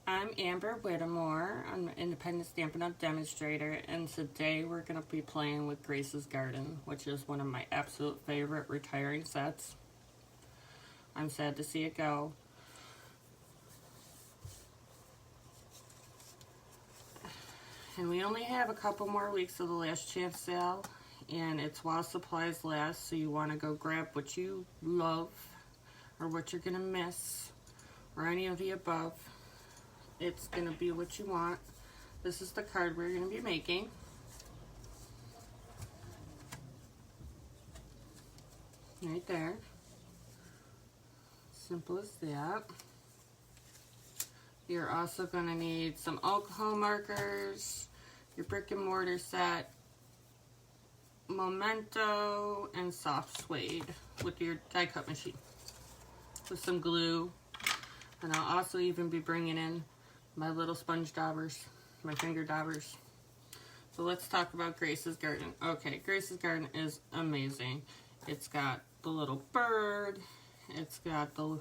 I'm Amber Whittemore. I'm an independent Stampin' Up! Demonstrator, and today we're going to be playing with Grace's Garden, which is one of my absolute favorite retiring sets. I'm sad to see it go. And we only have a couple more weeks of the last chance sale, and it's while supplies last, so you want to go grab what you love or what you're going to miss or any of the above. It's going to be what you want. This is the card we're going to be making. Right there. Simple as that. You're also going to need some alcohol markers, your brick and mortar set, memento, and soft suede with your die cut machine. With some glue. And I'll also even be bringing in my little sponge daubers, my finger daubers. So let's talk about Grace's Garden. Okay, Grace's Garden is amazing. It's got the little bird, it's got the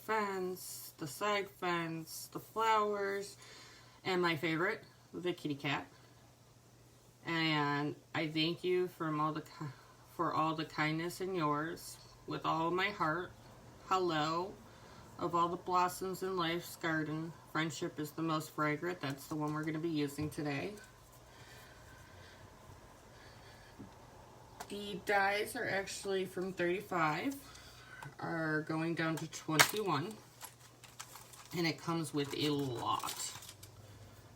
fence, the side fence, the flowers, and my favorite, the kitty cat. And I thank you for all the kindness in yours with all my heart. Hello. Of all the blossoms in life's garden, friendship is the most fragrant. That's the one we're going to be using today. The dies are actually from 35, are going down to 21, and it comes with a lot.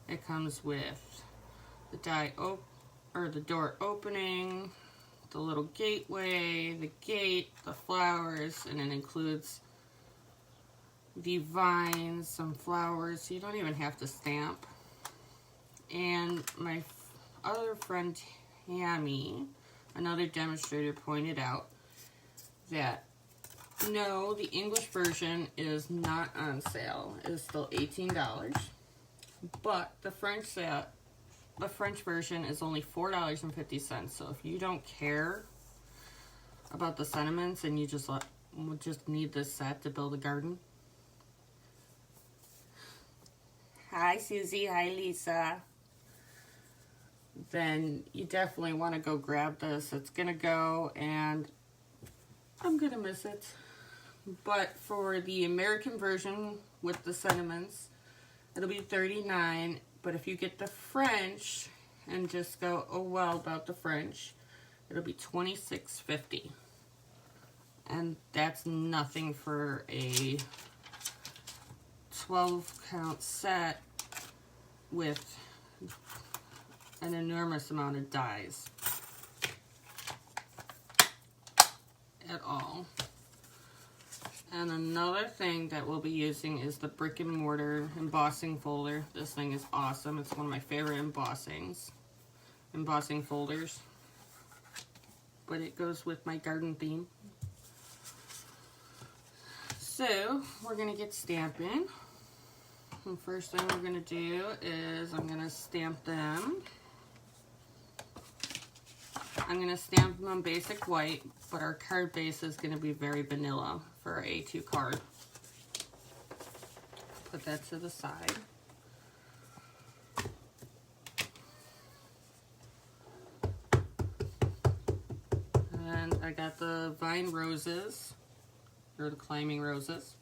It comes with the the door opening, the little gateway, the gate, the flowers, and it includes the vines, some flowers, so you don't even have to stamp. And my other friend Tammy, another demonstrator, pointed out that no, the English version is not on sale. It is still $18, but the French version is only $4.50. So if you don't care about the sentiments and you just need this set to build a garden. Hi Susie, hi Lisa. Then you definitely want to go grab this. It's gonna go, and I'm gonna miss it. But for the American version with the sentiments, it'll be $39. But if you get the French and just go, oh well, about the French, it'll be $26.50. And that's nothing for a 12 count set with an enormous amount of dies at all. And another thing that we'll be using is the brick and mortar embossing folder. This thing is awesome. It's one of my favorite embossing folders, but it goes with my garden theme. So we're gonna get stamping. The first thing we're going to do is I'm going to stamp them. I'm going to stamp them on basic white, but our card base is going to be very vanilla for our A2 card. Put that to the side. And I got the vine roses, or the climbing roses.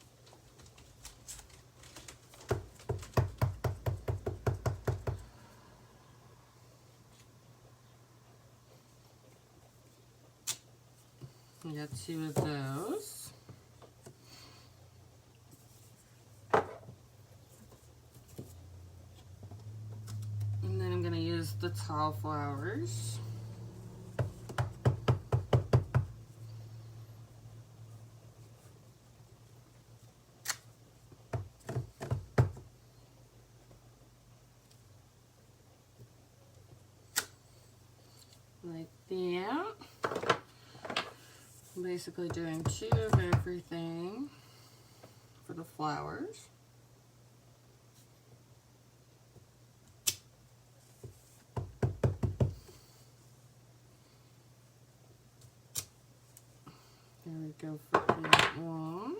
I got 2 of those. And then I'm going to use the tall flowers. Like that. I'm basically doing 2 of everything for the flowers. There we go for that one.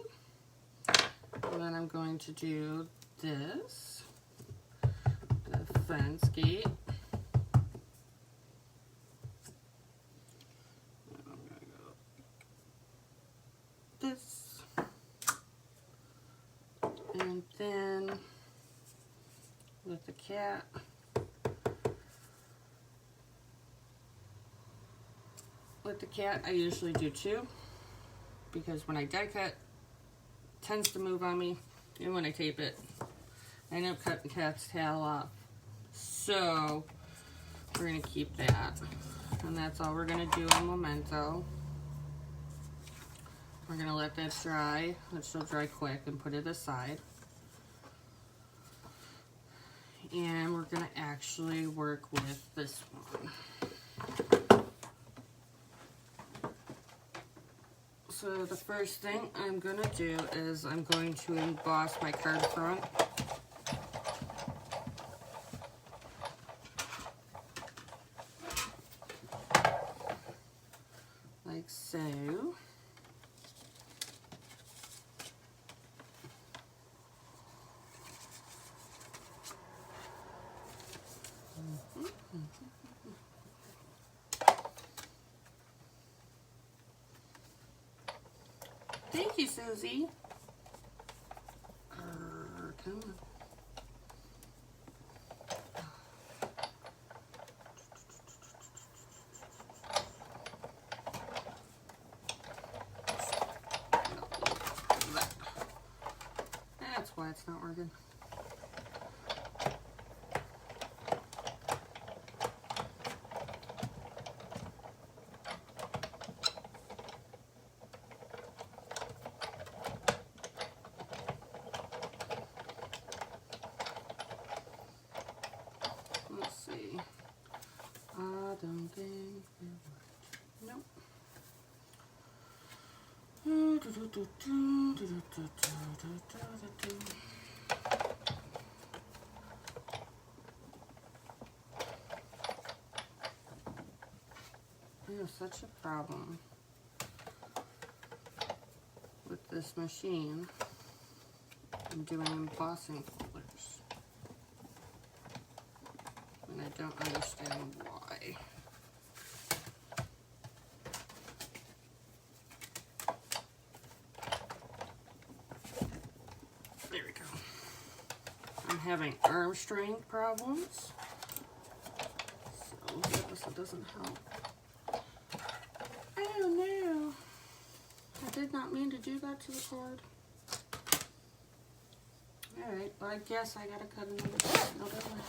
And then I'm going to do this. fence gate. I'm gonna go this, and then with the cat, I usually do 2 because when I die cut, it tends to move on me, and when I tape it, I end up cutting cat's tail off. So we're gonna keep that, and that's all we're gonna do in Memento. We're gonna let that dry, which will dry quick, and put it aside. And we're gonna actually work with this one. So the first thing I'm gonna do is I'm going to emboss my card front. Like so. Thank you, Susie. Come on. That's why it's not working. Let's see. I don't think nope. I have such a problem with this machine. I'm doing embossing folders, and I don't understand why. There we go. I'm having arm strength problems, so that also doesn't help. Oh no! I did not mean to do that to the cord. Alright, well I guess I gotta cut another one.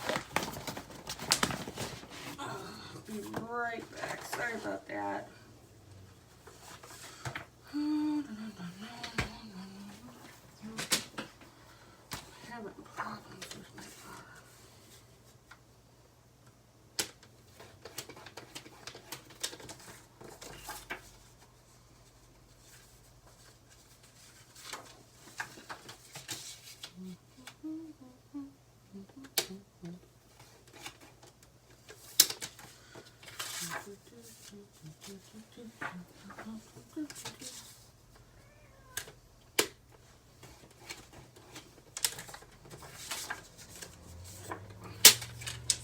I'll be right back. Sorry about that. Having problems with my arm.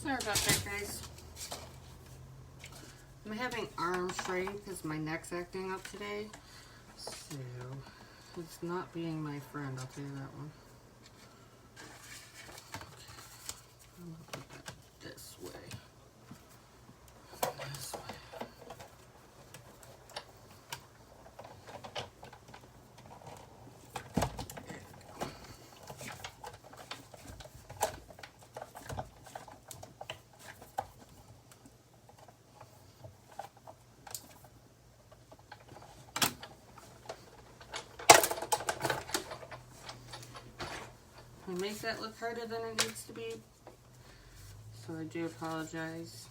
Sorry about that, guys. I'm having arm strain because my neck's acting up today. So, it's not being my friend, I'll tell you that one. Okay. I'm going to put that this way. This way. I make that look harder than it needs to be, so I do apologize.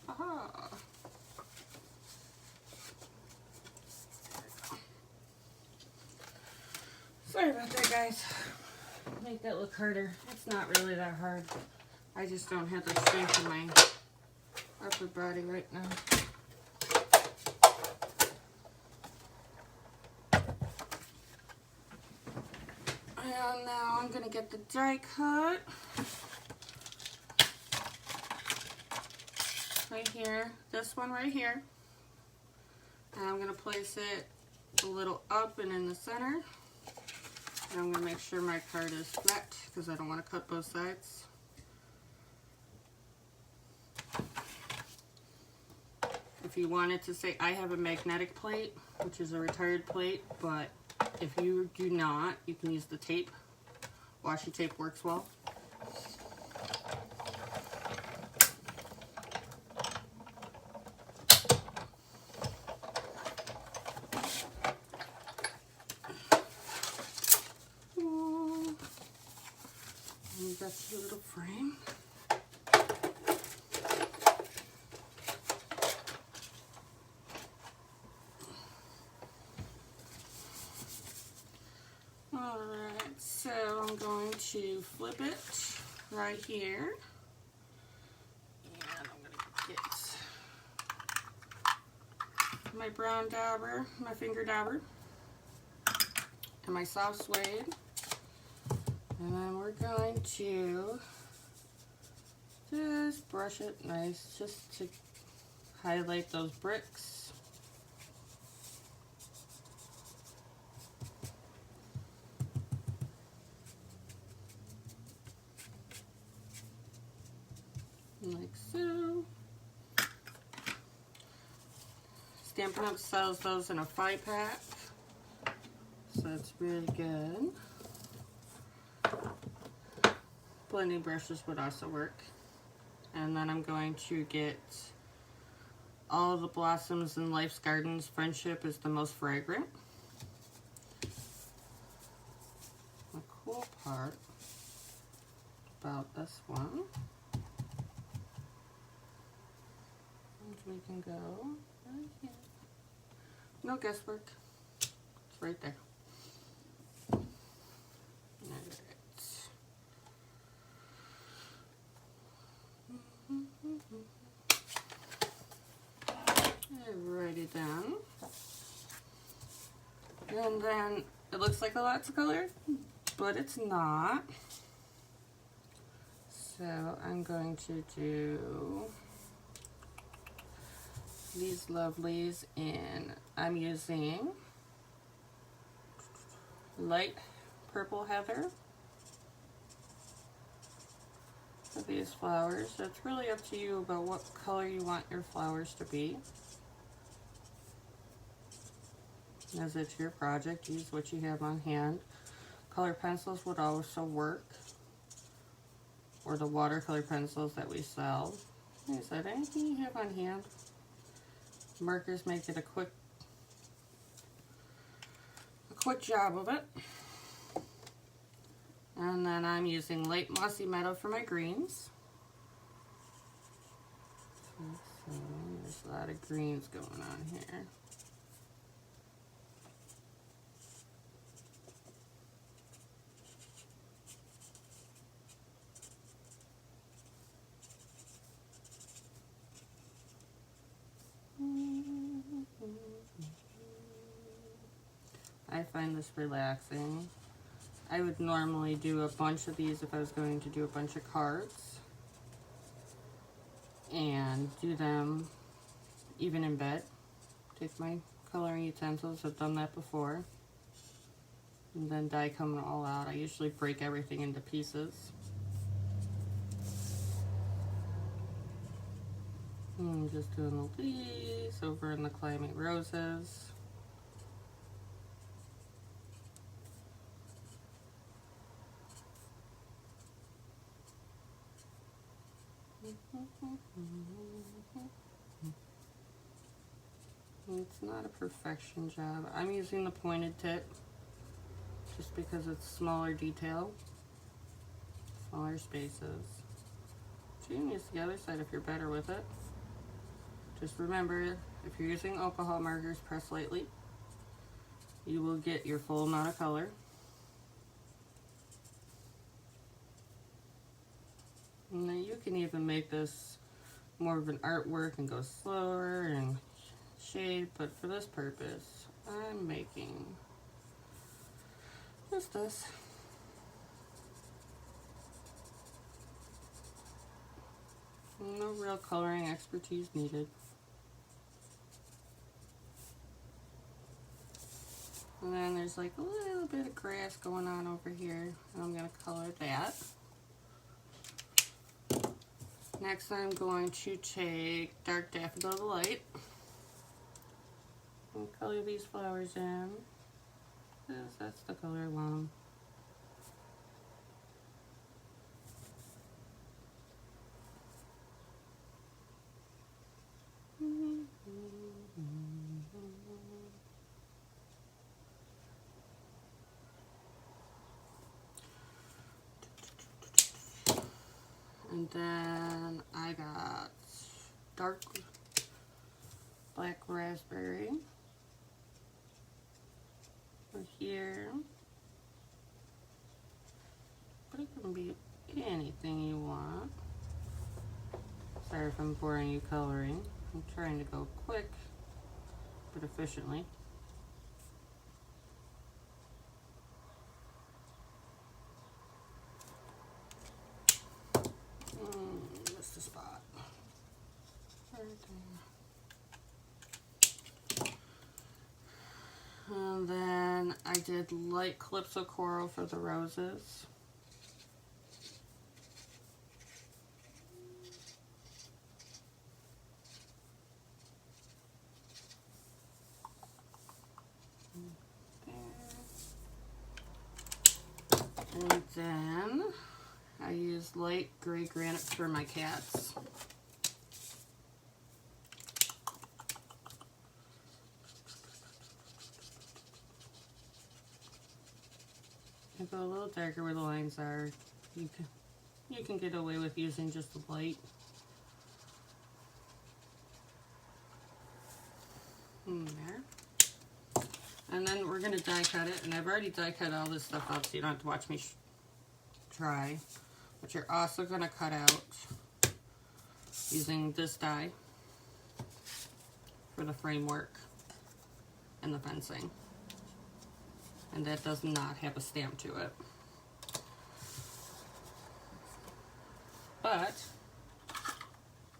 Aha! Sorry about that, guys. Make that look harder. It's not really that hard. I just don't have the strength in my upper body right now. And now I'm gonna get the die cut right here, this one right here. And I'm gonna place it a little up and in the center. And I'm gonna make sure my card is flat because I don't want to cut both sides. If you wanted to say, I have a magnetic plate, which is a retired plate, but if you do not, you can use the tape. Washi tape works well. And that's your little frame. Alright, so I'm going to flip it right here. And I'm going to get my brown dauber, my finger dauber, and my soft suede. And then we're going to just brush it nice, just to highlight those bricks. Like so. Stampin' Up! Sells those in a 5-pack, so it's really good. Blending brushes would also work. And then I'm going to get all the blossoms in Life's Gardens. Friendship is the most fragrant. The cool part about this one, we can go right here. No guesswork. It's right there. Alright. Alrighty then. And then it looks like a lots of color, but it's not. So I'm going to do these lovelies, and I'm using light purple heather for these flowers. So it's really up to you about what color you want your flowers to be. As it's your project, use what you have on hand. Color pencils would also work, or the watercolor pencils that we sell. Like I said, anything you have on hand. Markers make it a quick job of it. And then I'm using light mossy meadow for my greens. So there's a lot of greens going on here. I find this relaxing. I would normally do a bunch of these if I was going to do a bunch of cards, and do them even in bed. Take my coloring utensils, I've done that before, and then die coming all out. I usually break everything into pieces. I'm just doing the leaves over in the climbing roses. It's not a perfection job. I'm using the pointed tip just because it's smaller detail, smaller spaces. So you can use the other side if you're better with it. Just remember, if you're using alcohol markers, press lightly. You will get your full amount of color. And then you can even make this more of an artwork and go slower and shade, but for this purpose, I'm making just this. No real coloring expertise needed. And then there's like a little bit of grass going on over here, and I'm going to color that. Next I'm going to take Dark Daffodil Delight and color these flowers in. Yes, that's the color I want them. And then I got dark black raspberry for here. But it can be anything you want. Sorry if I'm boring you coloring. I'm trying to go quick but efficiently. Missed a spot. And then I did light Calypso Coral for the roses. And then I used light gray granite for my cats. I go a little darker where the lines are. You can get away with using just the light. There. And then we're going to die cut it, and I've already die cut all this stuff out so you don't have to watch me try. But you're also going to cut out using this die for the framework and the fencing. And that does not have a stamp to it. But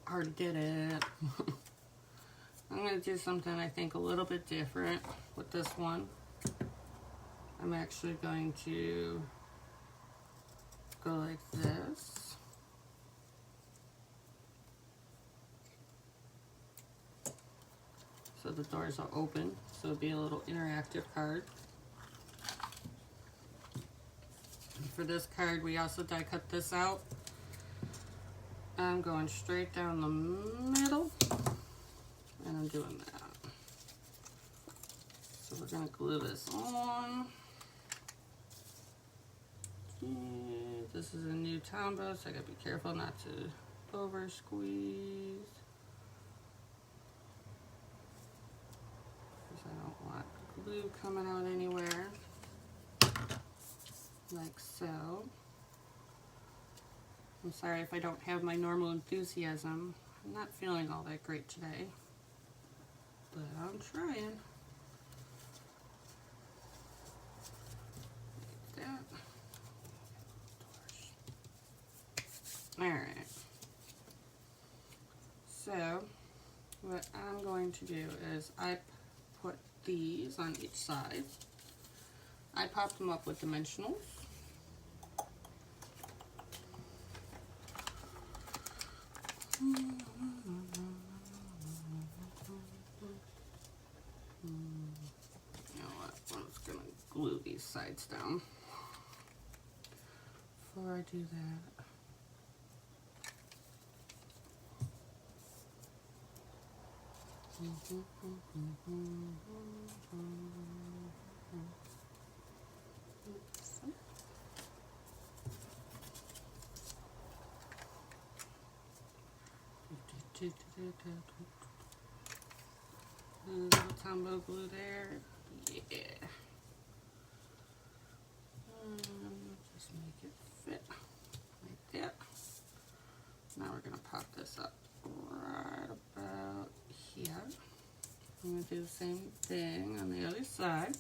I already did it. I'm going to do something I think a little bit different with this one. I'm actually going to go like this. So the doors are open, so it'll be a little interactive card. And for this card, we also die cut this out. I'm going straight down the middle, and I'm doing that. So we're going to glue this on. This is a new tombow, so I gotta be careful not to over squeeze. Because I don't want glue coming out anywhere. Like so. I'm sorry if I don't have my normal enthusiasm. I'm not feeling all that great today. But I'm trying. Like that. Alright. So, what I'm going to do is I put these on each side. I pop them up with dimensionals. You know what? I'm just going to glue these sides down before I do that. Little tombow glue there. Yeah. Just make it fit like that. Now we're going to pop this up right about here. I'm going to do the same thing on the other side.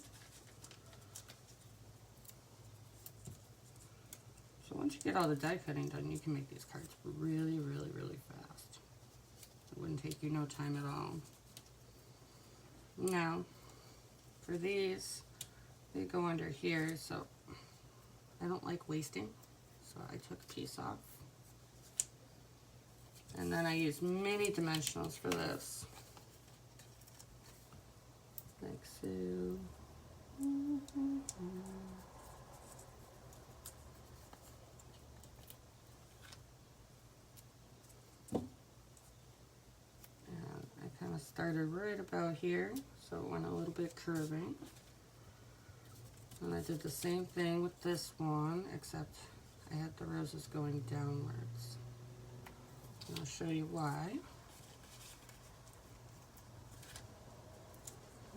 So once you get all the die cutting done, you can make these cards really, really, really fast. you no time at all. Now, for these, they go under here, so I don't like wasting, so I took a piece off. And then I use mini dimensionals for this. Like so. And I kind of started right about here, so it went a little bit curving. And I did the same thing with this one, except I had the roses going downwards. And I'll show you why.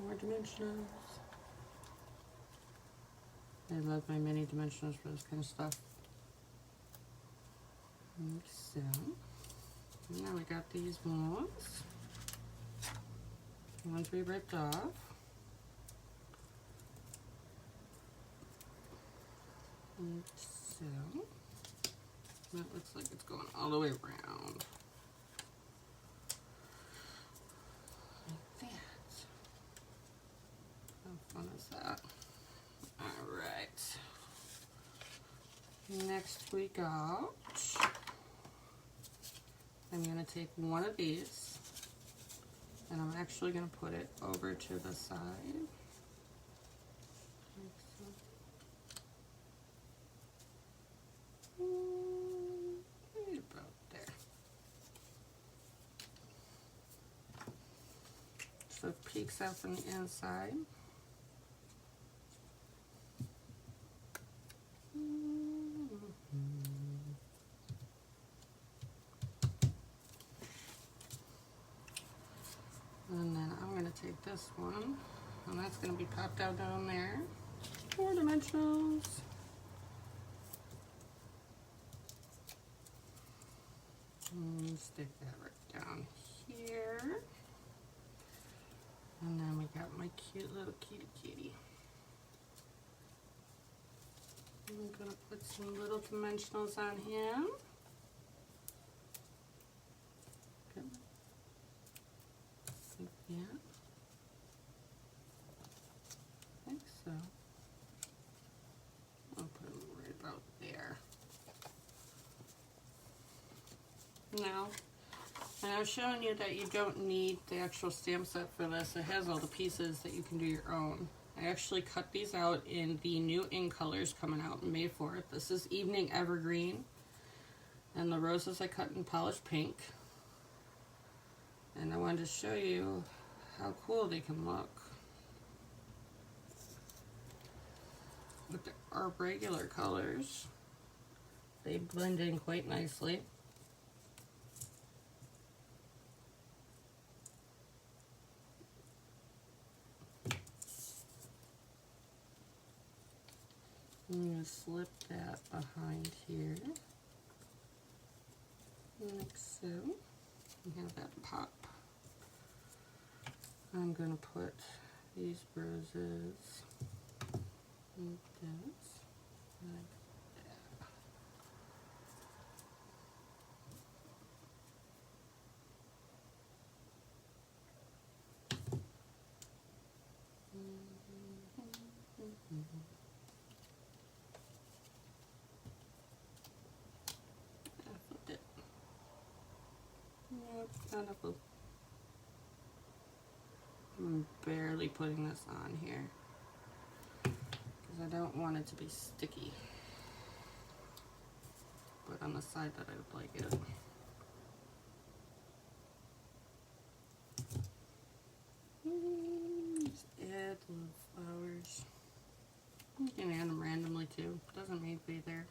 More dimensionals. I love my mini dimensionals for this kind of stuff. Like so. Now we got these ones. The ones we ripped off. Like so. That looks like it's going all the way around. Like that. How fun is that? Alright. Next we got, I'm going to take one of these and I'm actually going to put it over to the side. Like so. Right about there. So it peeks out from the inside. And then I'm going to take this one, and that's going to be popped out down there. 4 dimensionals. And stick that right down here. And then we got my cute little kitty. I'm going to put some little dimensionals on him. Okay. Like that. Like so. I'll put them right about there. Now, and I was showing you that you don't need the actual stamp set for this. It has all the pieces that you can do your own. I actually cut these out in the new in colors coming out May 4th. This is Evening Evergreen. And the roses I cut in polished pink. And I wanted to show you how cool they can look with our regular colors. They blend in quite nicely. I'm going to slip that behind here, like so, and have that pop. I'm going to put these roses like this, like that. I'm barely putting this on here because I don't want it to be sticky, but on the side that I would like it. Just add little flowers. You can add them randomly too. Doesn't need to be there.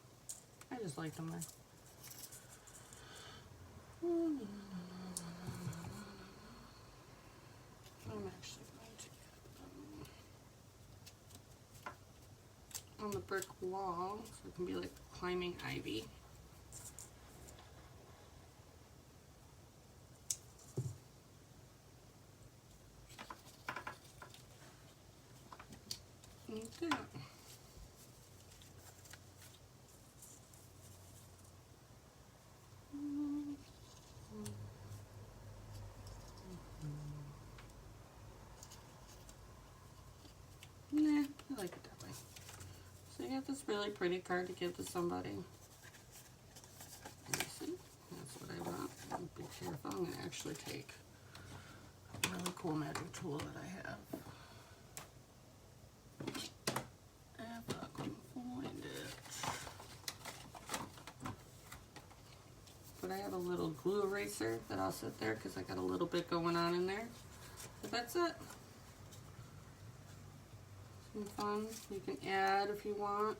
I just like them there. I'm actually going to get them on the brick wall so it can be like climbing ivy. Like that. really pretty card to give to somebody. Let me see. That's what I want. Be careful. I'm going to actually take a really cool magic tool that I have. If I can find it. But I have a little glue eraser that I'll sit there because I got a little bit going on in there. But that's it. Some fun. You can add if you want.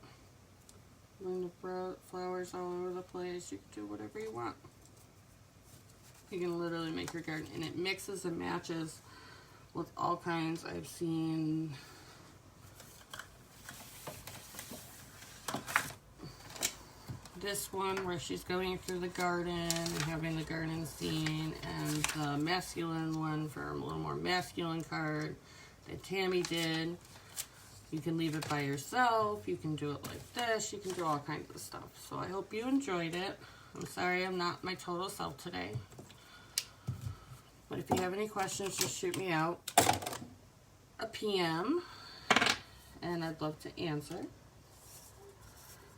Bring the flowers all over the place. You can do whatever you want. You can literally make your garden, and it mixes and matches with all kinds. I've seen this one where she's going through the garden and having the garden scene, and the masculine one for a little more masculine card that Tammy did. You can leave it by yourself. You can do it like this. You can do all kinds of stuff. So I hope you enjoyed it. I'm sorry I'm not my total self today. But if you have any questions, just shoot me out a PM, and I'd love to answer.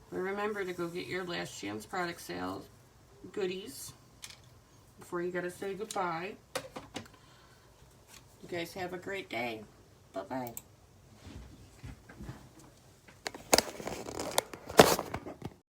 But remember to go get your last chance product sales goodies before you gotta say goodbye. You guys have a great day. Bye-bye.